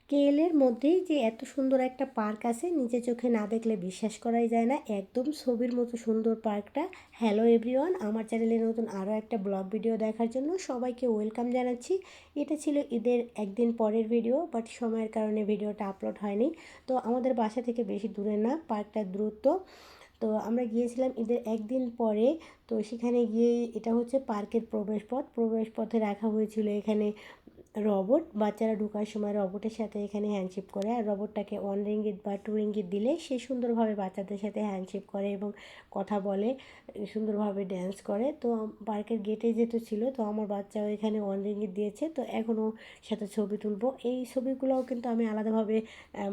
কেএলের মধ্যেই যে এত সুন্দর একটা পার্ক আছে, নিজের চোখে না দেখলে বিশ্বাস করাই যায় না। একদম ছবির মতো সুন্দর পার্কটা। হ্যালো এভরিওয়ান, আমার চ্যানেলে নতুন আরও একটা ব্লগ ভিডিও দেখার জন্য সবাইকে ওয়েলকাম জানাচ্ছি। এটা ছিল ঈদের একদিন পরের ভিডিও, বাট সময়ের কারণে ভিডিওটা আপলোড হয়নি। তো আমাদের বাসা থেকে বেশি দূরে না, পার্কটা দূরত্ব। তো আমরা গিয়েছিলাম ঈদের একদিন পরে। তো সেখানে গিয়ে, এটা হচ্ছে পার্কের প্রবেশপথ। প্রবেশপথে রাখা হয়েছিল এখানে রবট। বাচ্চারা ঢোকার সময় রবটের সাথে এখানে হ্যান্ডশেক করে, আর রবটটাকে 1 রিঙ্গিত বা 2 রিঙ্গিত দিলে সে সুন্দরভাবে বাচ্চাদের সাথে হ্যান্ডশেক করে এবং কথা বলে, সুন্দরভাবে ড্যান্স করে। তো পার্কের গেটে যেহেতু ছিল, তো আমার বাচ্চাও এখানে 1 রিঙ্গিত দিয়েছে। তো এখনও সাথে ছবি তুলবো। এই ছবিগুলোও কিন্তু আমি আলাদাভাবে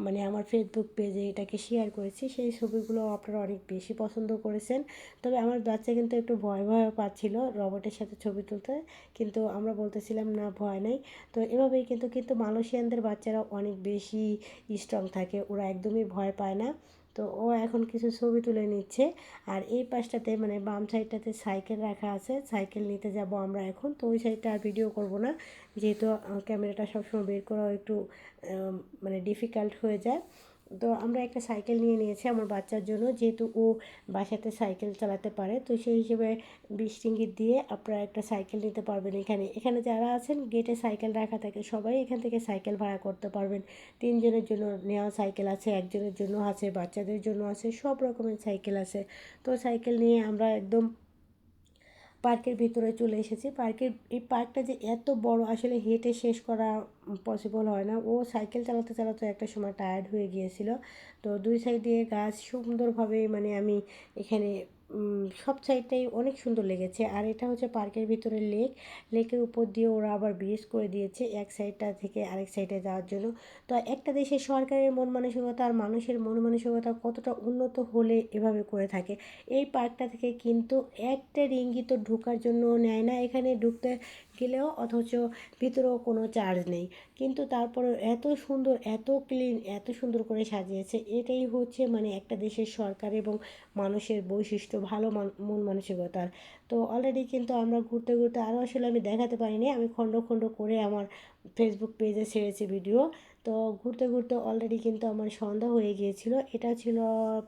মানে আমার ফেসবুক পেজে এটাকে শেয়ার করেছি। সেই ছবিগুলো আপনারা অনেক বেশি পছন্দ করেছেন। তবে আমার বাচ্চা কিন্তু একটু ভয় ভয় পাচ্ছিল রবটের সাথে ছবি তুলতে, কিন্তু আমরা বলতেছিলাম না, ভয় নেই। তো এভাবেই কিন্তু কিন্তু মালয়েশিয়ানদের বাচ্চারা অনেক বেশি স্ট্রং থাকে, ওরা একদমই ভয় পায় না। তো ও এখন কিছু ছবি তুলে নিচ্ছে। আর এই পাশটাতে মানে বাম সাইডটাতে সাইকেল রাখা আছে, সাইকেল নিতে যাব আমরা এখন। তো ওই সাইডটা আর ভিডিও করব না, যেহেতু ক্যামেরাটা সবসময় বের করা একটু মানে ডিফিকাল্ট হয়ে যায়। তো আমরা একটা সাইকেল নিয়ে নিয়েছি আমার বাচ্চার জন্য, যেহেতু ও বাসাতে সাইকেল চালাতে পারে। তো সেই হিসেবে 20 রিঙ্গিত দিয়ে আপনারা একটা সাইকেল নিতে পারবেন। এখানে এখানে যারা আছেন গেটে সাইকেল রাখা থাকে, সবাই এখান থেকে সাইকেল ভাড়া করতে পারবেন। 3 জনের জন্য নেওয়া সাইকেল আছে, একজনের জন্য আছে, বাচ্চাদের জন্য আছে, সব রকমের সাইকেল আছে। তো সাইকেল নিয়ে আমরা একদম পার্কের ভিতরে চলে এসেছি। এই পার্কটা যে এত বড়, আসলে হেঁটে শেষ করা পসিবল হয় না। ও সাইকেল চালাতে চালাতে একটা সময় টায়ার্ড হয়ে গিয়েছিল। তো দুই সাইডে গাছ সুন্দরভাবে, মানে আমি এখানে সব সাইডটাই অনেক সুন্দর লেগেছে। আর এটা হচ্ছে পার্কের ভিতরে লেক। লেকের উপর দিয়ে ওরা আবার ব্রিজ করে দিয়েছে এক সাইডটা থেকে আরেক সাইডে যাওয়ার জন্য। তো একটা দেশের সরকারের মন মানসিকতা আর মানুষের মন মানসিকতা কতটা উন্নত হলে এভাবে করে থাকে। এই পার্কটা থেকে কিন্তু একটা রিঙ্গিত ঢোকার জন্য নেয় না, এখানে ঢুকতে গেলেও, অথচ ভিতরেও কোনো চার্জ নেই। কিন্তু তারপরে এত সুন্দর, এত ক্লিন, এত সুন্দর করে সাজিয়েছে। এটাই হচ্ছে মানে একটা দেশের সরকার এবং মানুষের বৈশিষ্ট্য, ভালো মন মানসিকতার। তো অলরেডি কিন্তু আমরা ঘুরতে ঘুরতে, আরও আসলে আমি দেখাতে পারিনি, আমি খণ্ড খণ্ড করে আমার ফেসবুক পেজে ছেড়েছি ভিডিও। তো ঘুরতে ঘুরতে অলরেডি কিন্তু আমার সন্ধ্যা হয়ে গিয়েছিল। এটা ছিল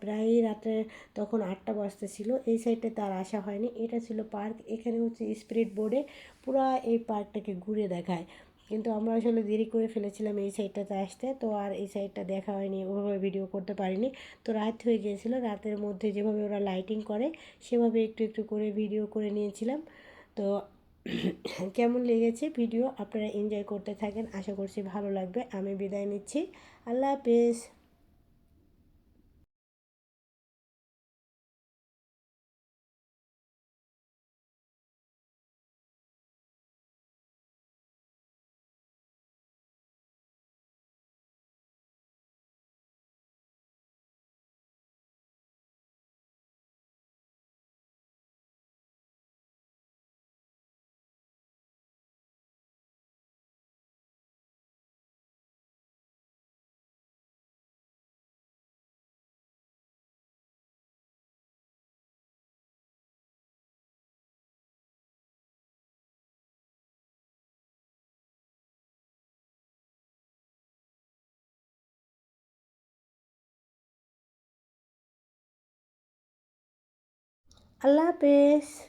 প্রায় রাতে, তখন 8টা বাজতেছিল। এই সাইডে তার আসা হয়নি। এটা ছিল পার্ক। এখানে হচ্ছে স্পিড বোর্ডে পুরা এই পার্কটাকে ঘুরে দেখায়, কিন্তু আমরা আসলে দেরি করে ফেলেছিলাম এই সাইডটাতে আসতে। তো আর এই সাইডটা দেখা হয়নি, ওভাবে ভিডিও করতে পারিনি। তো রাত হয়ে গিয়েছিল, রাতের মধ্যে যেভাবে ওরা লাইটিং করে সেভাবে একটু একটু করে ভিডিও করে নিয়েছিলাম। তো কেমন লেগেছে ভিডিও, আপনারা এনজয় করতে থাকেন, আশা করছি ভালো লাগবে। আমি বিদায় নিচ্ছি। আল্লাহ হাফেজ। আল্লাহ হাফেজ।